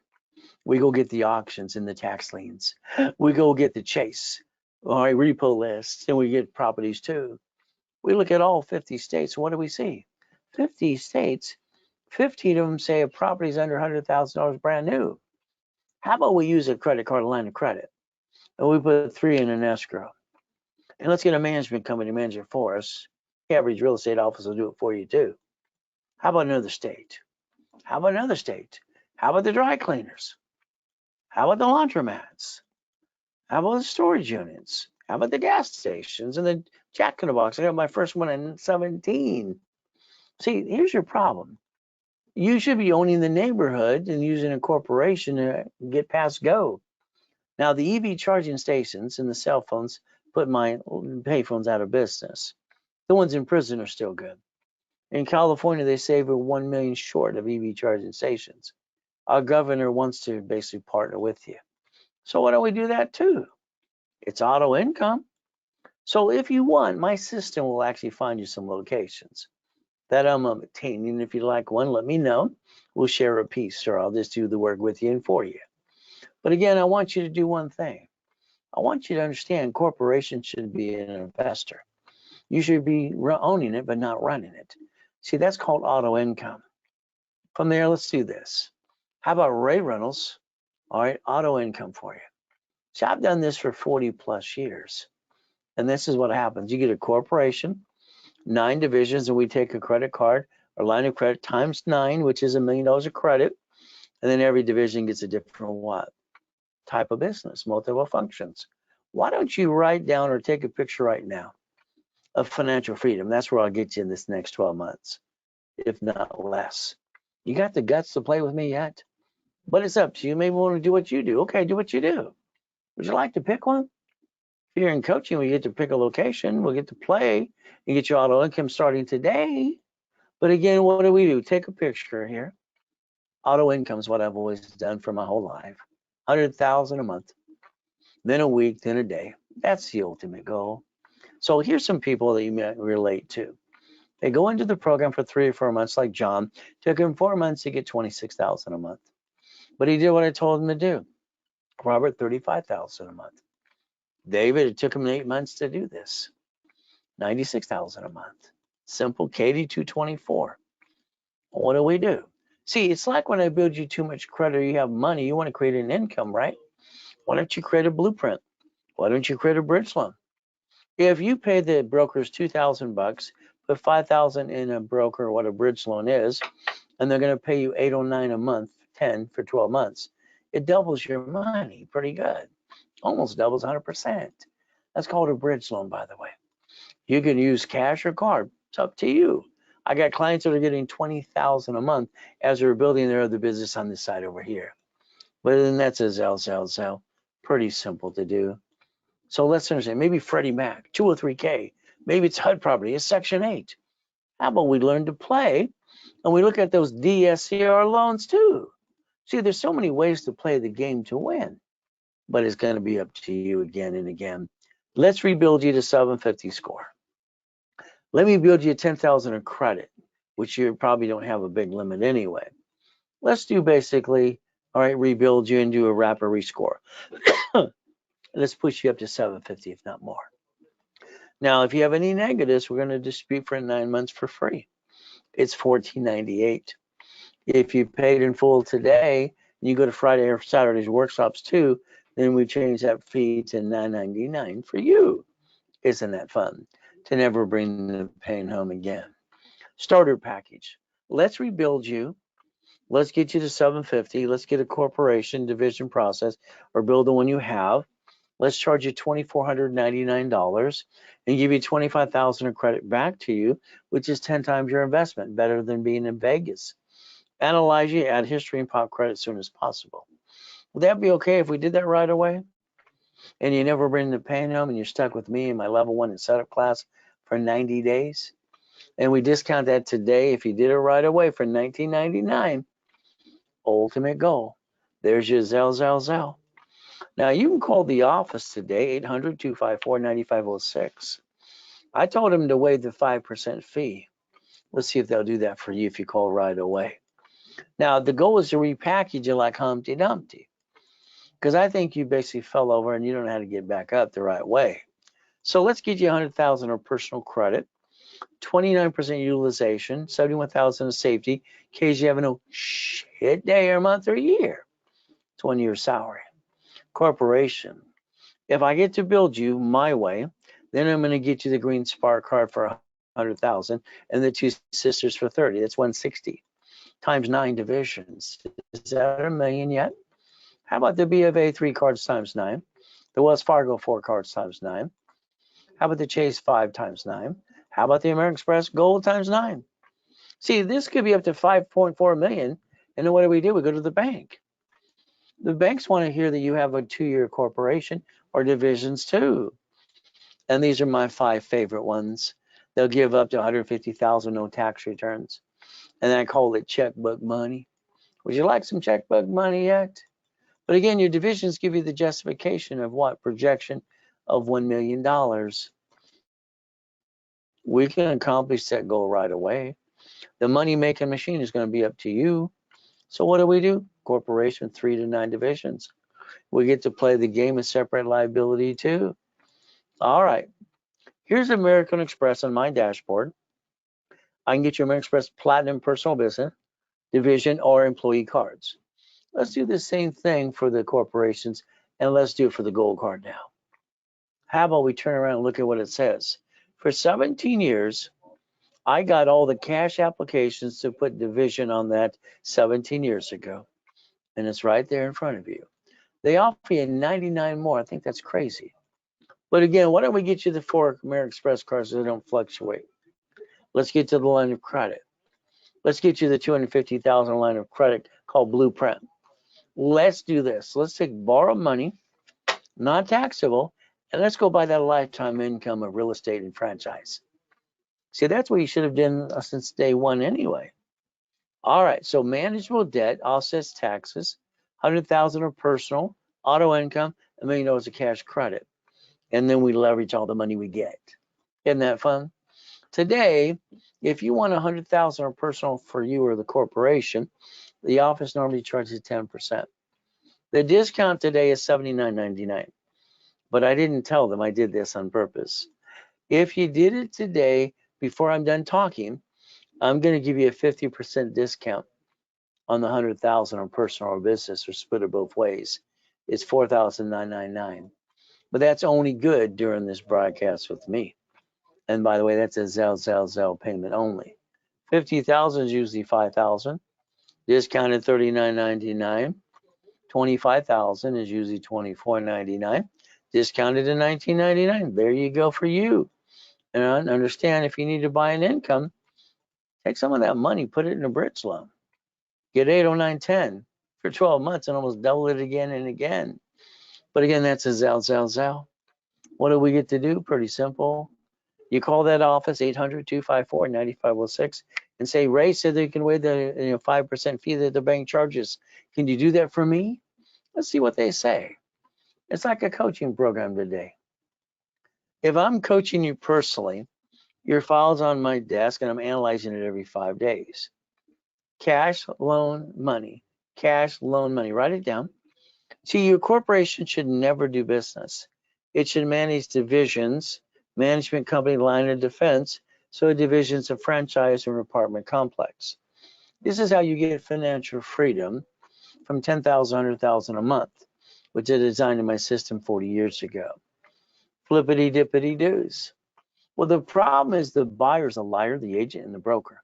We go get the auctions and the tax liens. We go get the chase, all right, repo lists, and we get properties too. We look at all 50 states. What do we see? 50 states, 15 of them say a property is under $100,000 brand new. How about we use a credit card line of credit? And we put 3 in an escrow. And let's get a management company to manage it for us. The average real estate office will do it for you too. How about another state? How about another state? How about the dry cleaners? How about the laundromats? How about the storage units? How about the gas stations and the Jack in the Box? I got my first one in 17. See, here's your problem. You should be owning the neighborhood and using a corporation to get past go. Now, the EV charging stations and the cell phones put my payphones out of business. The ones in prison are still good. In California, they say we're 1 million short of EV charging stations. Our governor wants to basically partner with you. So why don't we do that too? It's auto income. So if you want, my system will actually find you some locations that I'm obtaining. If you like one, let me know. We'll share a piece, or I'll just do the work with you and for you. But again, I want you to do one thing. I want you to understand corporations should be an investor. You should be owning it, but not running it. See, that's called auto income. From there, let's do this. How about Ray Reynolds? All right, auto income for you. So I've done this for 40 plus years. And this is what happens. You get a corporation, 9 divisions, and we take a credit card or line of credit times 9, which is $1 million of credit. And then every division gets a different what? Type of business, multiple functions. Why don't you write down or take a picture right now of financial freedom? That's where I'll get you in this next 12 months, if not less. You got the guts to play with me yet? But it's up to you. Maybe want to do what you do. Okay, do what you do. Would you like to pick one? If you're in coaching, we get to pick a location. We'll get to play and get your auto income starting today. But again, what do? Take a picture here. Auto income is what I've always done for my whole life. 100,000 a month, then a week, then a day. That's the ultimate goal. So here's some people that you might relate to. They go into the program for 3 or 4 months, like John. Took him 4 months to get 26,000 a month, but he did what I told him to do. Robert, 35,000 a month. David, it took him 8 months to do this. 96,000 a month. Simple. Katie, 224. What do we do? See, it's like when I build you too much credit, or you have money, you want to create an income, right? Why don't you create a blueprint? Why don't you create a bridge loan? If you pay the brokers $2,000, put 5,000 in a broker, what a bridge loan is, and they're going to pay you 809 a month, 10 for 12 months. It doubles your money pretty good. Almost doubles 100%. That's called a bridge loan, by the way. You can use cash or card. It's up to you. I got clients that are getting 20,000 a month as they're building their other business on this side over here. But then that's a Zelle. Pretty simple to do. So let's understand, maybe Freddie Mac, 203K. Maybe it's HUD property, it's Section 8. How about we learn to play and we look at those DSCR loans too? See, there's so many ways to play the game to win, but it's going to be up to you again and again. Let's rebuild you to 750 score. Let me build you 10,000 of credit, which you probably don't have a big limit anyway. Let's do basically, all right, rebuild you and do a rapid rescore. Let's push you up to 750, if not more. Now, if you have any negatives, we're going to dispute for 9 months for free. It's $14.98. If you paid in full today, and you go to Friday or Saturday's workshops too, then we change that fee to $9.99 for you. Isn't that fun? To never bring the pain home again. Starter package. Let's rebuild you. Let's get you to 750. Let's get a corporation division process or build the one you have. Let's charge you $2,499 and give you $25,000 of credit back to you, which is 10 times your investment, better than being in Vegas. Analyze you, add history, and pop credit as soon as possible. Would that be okay if we did that right away? And you never bring the pain home and you're stuck with me in my level 1 and setup class for 90 days? And we discount that today if you did it right away for $19.99. Ultimate goal. There's your Zelle. Now, you can call the office today, 800-254-9506. I told them to waive the 5% fee. Let's see if they'll do that for you if you call right away. Now, the goal is to repackage you like Humpty Dumpty, because I think you basically fell over and you don't know how to get back up the right way. So let's get you 100,000 of personal credit, 29% utilization, 71,000 of safety, in case you have no shit day or month or year. It's 1 year's salary. Corporation. If I get to build you my way, then I'm going to get you the Green Spark card for 100,000 and the Two Sisters for 30. That's 160 times 9 divisions. Is that $1 million yet? How about the BofA 3 cards times 9? The Wells Fargo 4 cards times 9? How about the Chase 5 times 9? How about the American Express Gold times 9? See, this could be up to 5.4 million. And then what do? We go to the bank. The banks want to hear that you have a 2-year corporation or divisions too. And these are my 5 favorite ones. They'll give up to 150,000 no tax returns. And I call it checkbook money. Would you like some checkbook money yet? But again, your divisions give you the justification of what? Projection of $1 million. We can accomplish that goal right away. The money-making machine is going to be up to you. So what do? Corporation, 3 to 9 divisions. We get to play the game of separate liability too. All right. Here's American Express on my dashboard. I can get you American Express Platinum Personal Business, Division, or Employee cards. Let's do the same thing for the corporations, and let's do it for the Gold card now. How about we turn around and look at what it says? For 17 years, I got all the cash applications to put division on that 17 years ago. And it's right there in front of you. They offer you 99 more. I think that's crazy. But again, why don't we get you the 4 American Express cards so they don't fluctuate? Let's get to the line of credit. Let's get you the 250,000 line of credit called Blueprint. Let's do this. Let's take borrowed money, not taxable, and let's go buy that lifetime income of real estate and franchise. See, that's what you should have done since day one anyway. All right, so manageable debt offsets taxes, 100,000 of personal, auto income, $1 million of cash credit. And then we leverage all the money we get. Isn't that fun? Today, if you want 100,000 or personal for you or the corporation, the office normally charges 10%. The discount today is $79.99, but I didn't tell them I did this on purpose. If you did it today, before I'm done talking, I'm going to give you a 50% discount on the 100,000 or personal or business, or split it both ways. It's $4,999, but that's only good during this broadcast with me. And by the way, that's a Zelle payment only. 50,000 is usually 5,000. Discounted $39.99. 25,000 is usually $24.99. Discounted to $19.99. There you go for you. And understand, if you need to buy an income, take some of that money, put it in a bridge loan. Get 80910 for 12 months and almost double it again and again. But again, that's a Zelle. What do we get to do? Pretty simple. You call that office, 800-254-9506, and say, Ray said they can waive the 5% fee that the bank charges. Can you do that for me? Let's see what they say. It's like a coaching program today. If I'm coaching you personally, your file's on my desk and I'm analyzing it every 5 days. Cash, loan, money. Cash, loan, money. Write it down. See, your corporation should never do business. It should manage divisions, management company, line of defense, so divisions of franchise or apartment complex. This is how you get financial freedom from $10,000, $100,000 a month, which I designed in my system 40 years ago. Flippity dippity doos. Well, the problem is the buyer's a liar, the agent and the broker.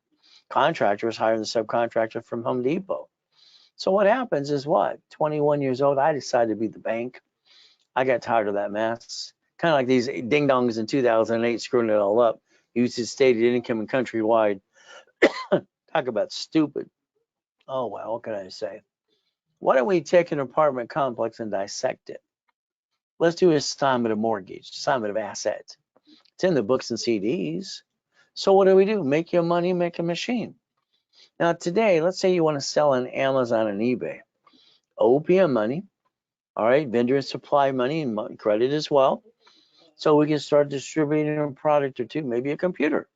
Contractor is hiring the subcontractor from Home Depot. So what happens is what? 21 years old, I decided to be the bank. I got tired of that mess. Kind of like these ding dongs in 2008 screwing it all up. Used stated income and countrywide. Talk about stupid. Oh, well, what can I say? Why don't we take an apartment complex and dissect it? Let's do assignment of mortgage, assignment of assets. It's in the books and CDs. So what do? Make your money, make a machine. Now today, let's say you want to sell on Amazon and eBay. OPM money, all right, vendor and supply money and credit as well. So we can start distributing a product or two, maybe a computer.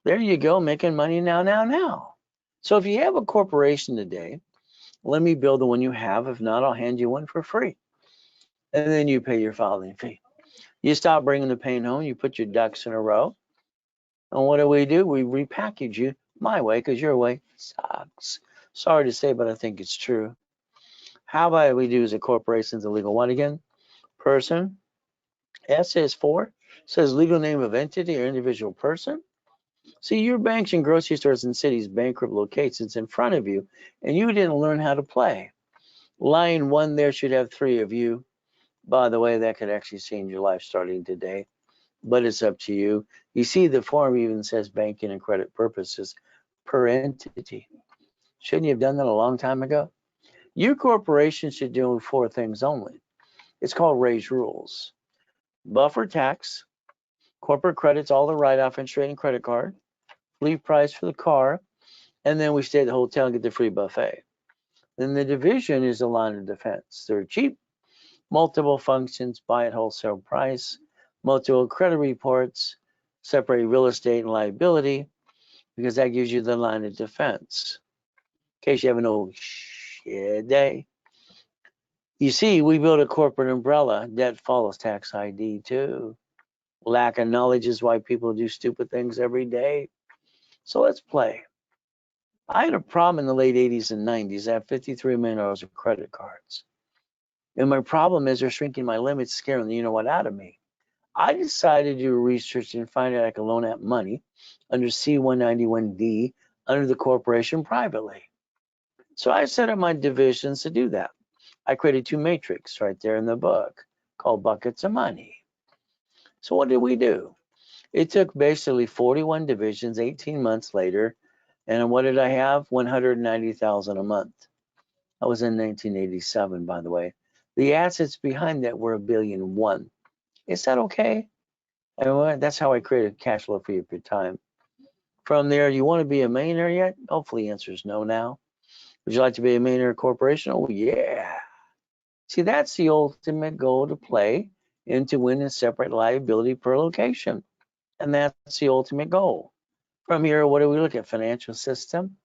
There you go, making money now. So if you have a corporation today, let me build the one you have. If not, I'll hand you one for free. And then you pay your filing fee. You stop bringing the pain home, you put your ducks in a row. And what do? We repackage you my way, because your way sucks. Sorry to say, but I think it's true. How about we do as a corporation, the legal one again? Person. S is for, says legal name of entity or individual person. See, your banks and grocery stores and cities, bankrupt locations in front of you, and you didn't learn how to play. Line 1 there should have 3 of you. By the way, that could actually change your life starting today, but it's up to you. You see, the form even says banking and credit purposes per entity. Shouldn't you have done that a long time ago? Your corporation should do 4 things only. It's called Ray's Rules. Buffer tax, corporate credits, all the write-off and trading credit card, leave price for the car, and then we stay at the hotel and get the free buffet. Then the division is a line of defense. They're cheap, multiple functions, buy at wholesale price, multiple credit reports, separate real estate and liability, because that gives you the line of defense. In case you have an old shit day. You see, we build a corporate umbrella. Debt follows tax ID too. Lack of knowledge is why people do stupid things every day. So let's play. I had a problem in the late 80s and 90s. I have $53 million of credit cards. And my problem is they're shrinking my limits, scaring the you-know-what out of me. I decided to do research and find out I could loan out money under C-191D under the corporation privately. So I set up my divisions to do that. I created 2 matrix right there in the book called buckets of money. So what did we do? It took basically 41 divisions, 18 months later, and what did I have? 190,000 a month. That was in 1987, by the way. The assets behind that were $1.1 billion. Is that okay? And that's how I created cash flow for you per time. From there, you want to be a millionaire yet? Hopefully the answer is no now. Would you like to be a millionaire corporation? Oh, yeah. See, that's the ultimate goal, to play and to win and separate liability per location. And that's the ultimate goal. From here, what do we look at? Financial system.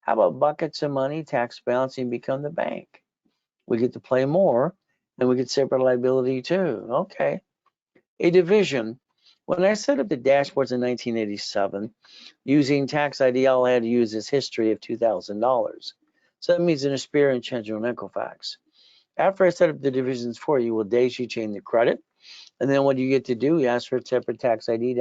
How about buckets of money, tax balancing, become the bank? We get to play more, and we get separate liability too. Okay. A division. When I set up the dashboards in 1987, using tax ID, all I had to use is history of $2,000. So that means an experience change on Equifax. After I set up the divisions for you, we'll daisy chain the credit. And then what you get to do, you ask for a separate tax ID